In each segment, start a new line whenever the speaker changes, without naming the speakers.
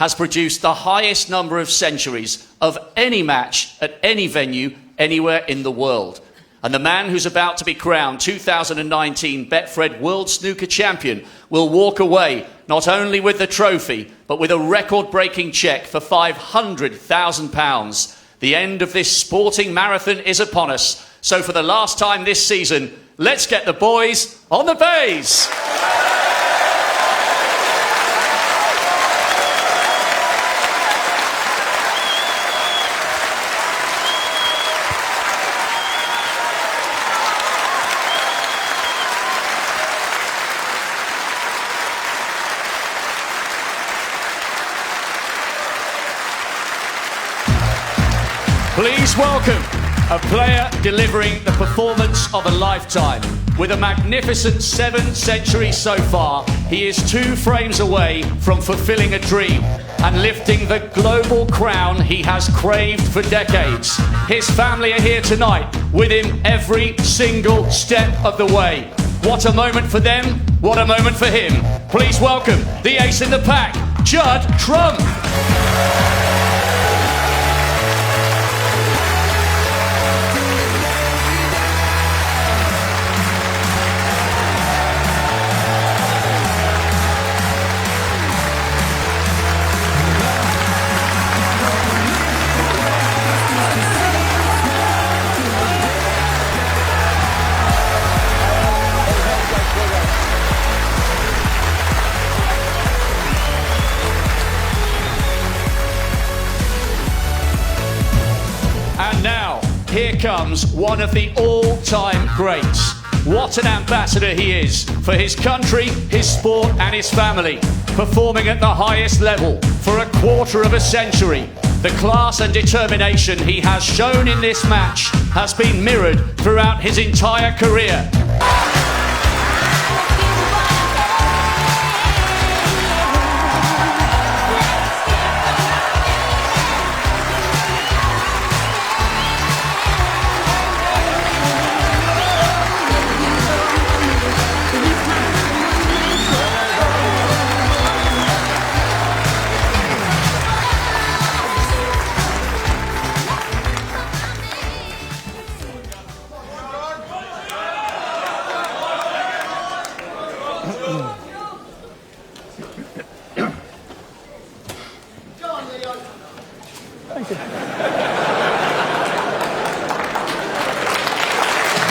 has produced the highest number of centuries of any match at any venue anywhere in the world. And the man who's about to be crowned 2019 Betfred World Snooker Champion will walk away not only with the trophy, but with a record-breaking cheque for £500,000. The end of this sporting marathon is upon us. So for the last time this season, let's get the boys on the bays. Please welcome a player delivering the performance of a lifetime. With a magnificent 7 centuries so far, he is 2 frames away from fulfilling a dream and lifting the global crown he has craved for decades. His family are here tonight with him every single step of the way. What a moment for them, what a moment for him. Please welcome the ace in the pack, Judd Trump. And now, here comes one of the all-time greats. What an ambassador he is for his country, his sport and his family. Performing at the highest level for a quarter of a century. The class and determination he has shown in this match has been mirrored throughout his entire career.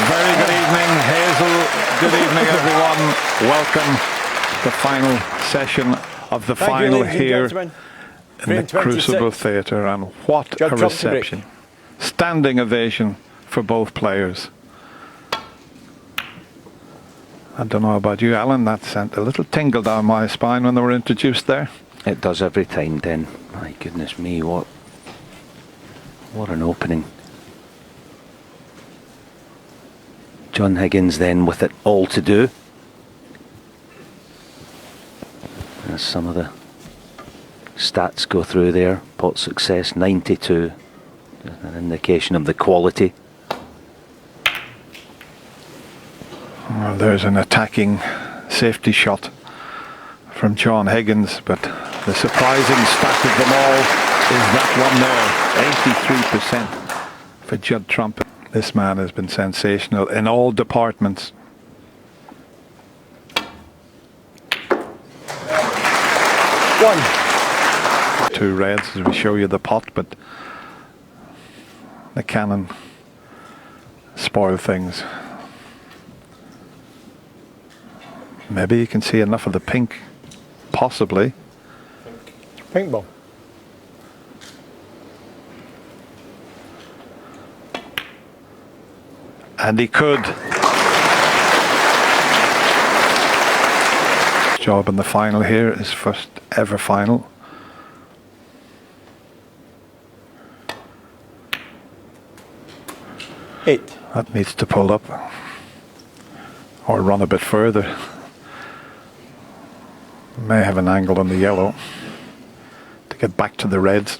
Very good evening, Hazel. Good evening, everyone. Welcome to the final session of the final here in the Crucible Theatre, and what a reception. Standing ovation for both players. I don't know about you, Alan, that sent a little tingle down my spine when they were introduced there.
It does every time, Den. My goodness me, what an opening. John Higgins then with it all to do. As some of the stats go through there, pot success 92, an indication of the quality.
Well, there's an attacking safety shot from John Higgins, but the surprising stat of them all is that one there, 83% for Judd Trump. This man has been sensational in all departments.
One.
2 reds as we show you the pot, but the cannon spoil things. Maybe you can see enough of the pink, possibly.
Pink ball.
And he could. Job in the final here, his first ever final.
Eight.
That needs to pull up or run a bit further. May have an angle on the yellow to get back to the reds.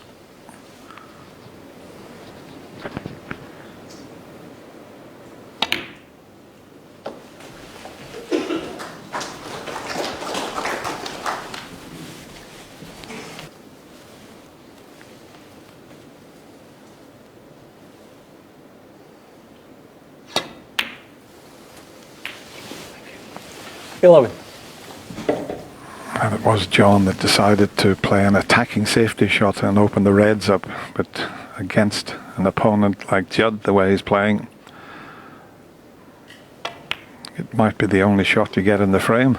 11.
And it was John that decided to play an attacking safety shot and open the reds up, but against an opponent like Judd, the way he's playing, it might be the only shot you get in the frame.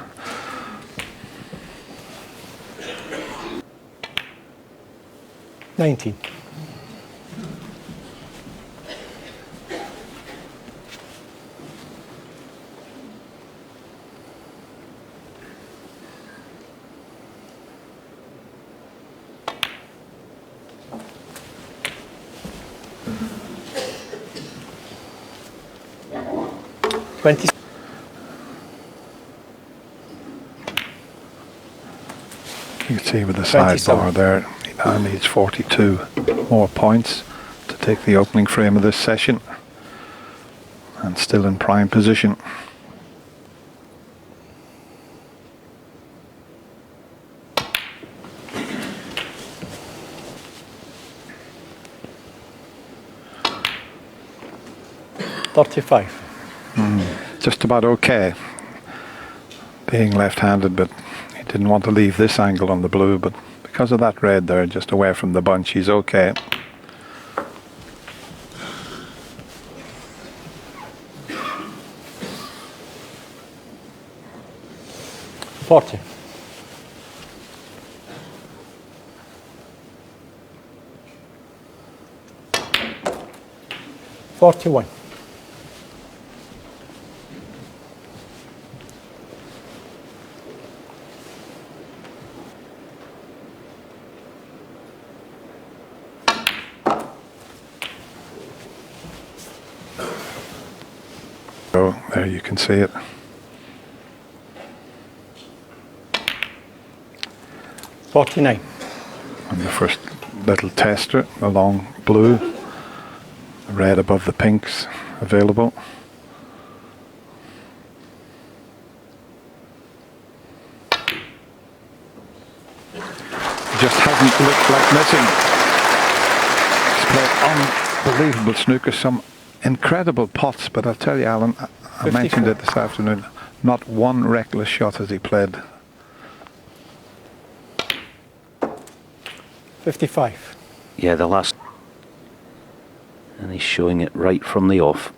$19. $20.
You can see with the sidebar there, he now needs 42 more points to take the opening frame of this session, and still in prime position.
$35.
Just about okay, being left-handed, but he didn't want to leave this angle on the blue, but because of that red there, just away from the bunch, he's okay.
$40. $41.
So there you can see it.
$49.
And the first little tester, the long blue, the red above the pinks available. Just hasn't looked like missing. He's played unbelievable snooker, some incredible pots, but I'll tell you, Alan, I mentioned it this afternoon, not one reckless shot has he played.
55.
Yeah, the last, and he's showing it right from the off.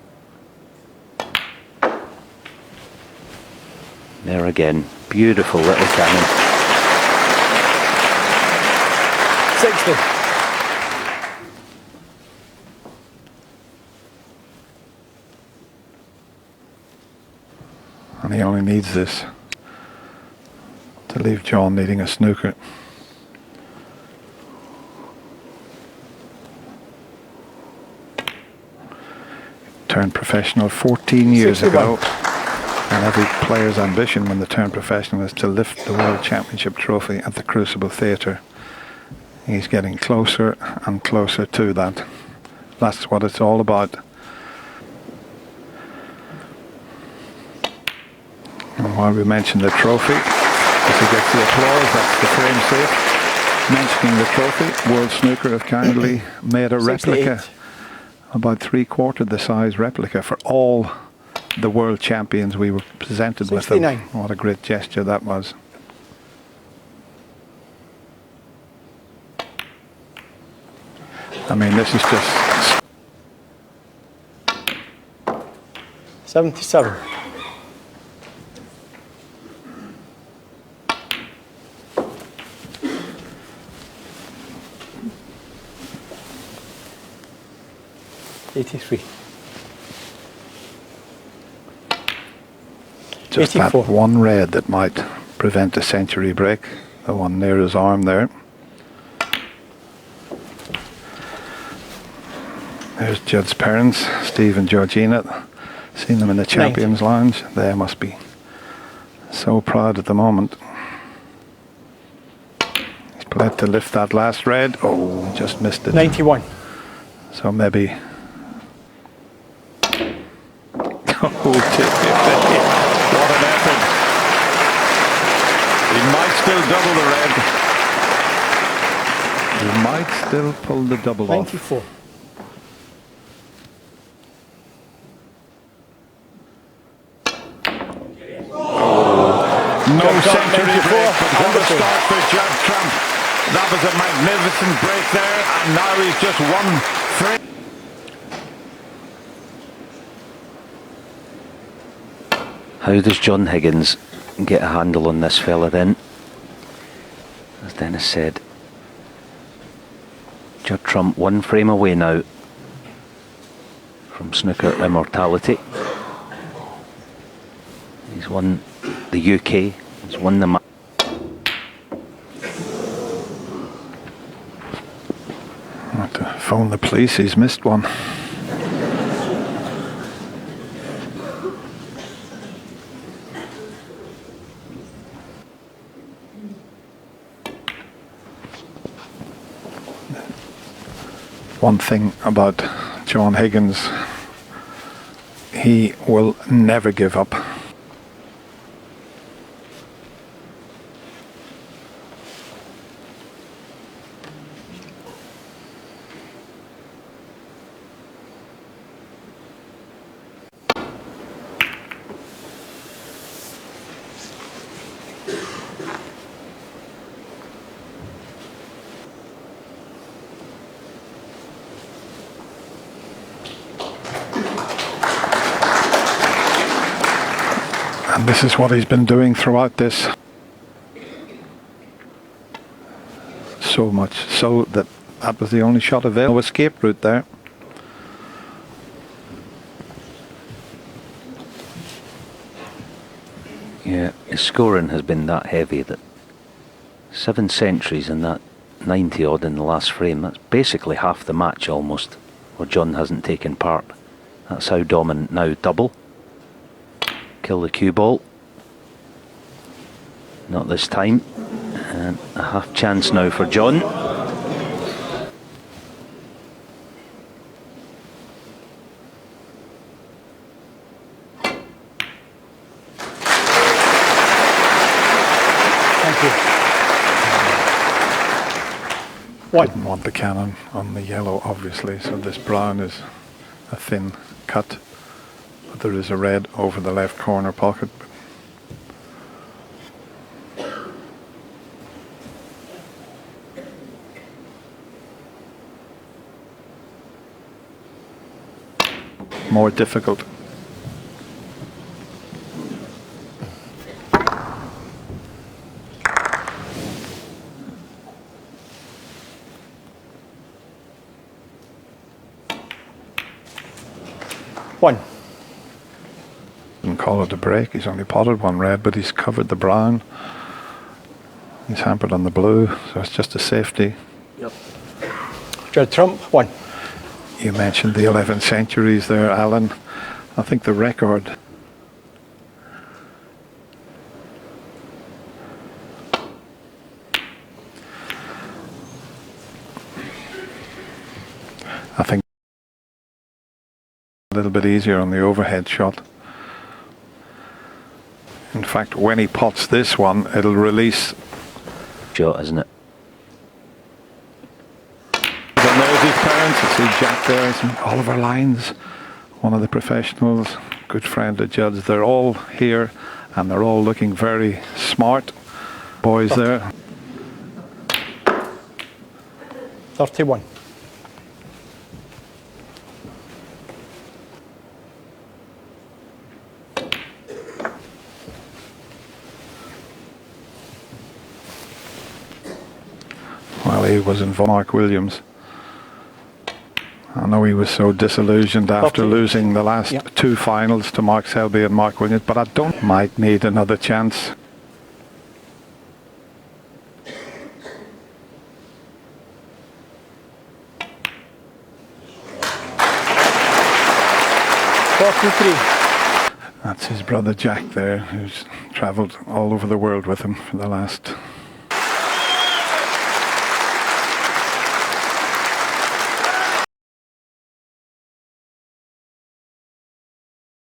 There again, beautiful little cannon.
60.
And he only needs this to leave John needing a snooker. Turned professional 14 years
61.
ago, and every player's ambition when they turn professional is to lift the World Championship trophy at the Crucible Theatre. He's getting closer and closer to that. That's what it's all about. And while we mention the trophy, as he gets the applause, that's the frame safe. Mentioning the trophy, World Snooker have kindly made a
68.
replica, about 3/4 the size replica, for all the world champions we were presented
69.
with them. What a great gesture that was. I mean, this is just...
77. $83.
Just
84.
that one red that might prevent a century break, the one near his arm there. There's Judd's parents, Steve and Georgina. Seen them in the Champions Lounge. They must be so proud at the moment. He's played to lift that last red. Oh, just missed it.
91.
So maybe... Oh, what an effort. He might still double the red. He might still pull the double off.
94.
start for Judd Trump. That was a magnificent break there, and now he's just 1 frame.
How does John Higgins get a handle on this fella then? As Dennis said, Judd Trump 1 frame away now from snooker immortality. He's won the UK, he's won the match.
I have to phone the police, he's missed one. One thing about John Higgins, he will never give up. And this is what he's been doing throughout this. So much so that that was the only shot available. No escape route there.
Yeah, his scoring has been that heavy that 7 centuries and that 90 odd in the last frame, that's basically half the match almost, where John hasn't taken part. That's how dominant now. Double. Kill the cue ball. Not this time. And a half chance now for John.
Thank you.
Didn't want the cannon on the yellow, obviously, so this brown is a thin cut. But there is a red over the left corner pocket. More difficult.
One.
Didn't call it a break, he's only potted one red, but he's covered the brown. He's hampered on the blue, so it's just a safety.
Yep. Judd Trump, 1.
You mentioned the 11 centuries there, Alan. I think the record a little bit easier on the overhead shot. In fact, when he pots this one, it'll release.
Shot, isn't it?
And there's his parents. You see Jack there, and Oliver Lyons, one of the professionals, good friend of Judd's. They're all here, and they're all looking very smart. Boys there.
31.
Well, he was involved. Mark Williams. I know he was so disillusioned after losing the last 2 finals to Mark Selby and Mark Williams, but I don't might need another chance. That's his brother Jack there, who's travelled all over the world with him for the last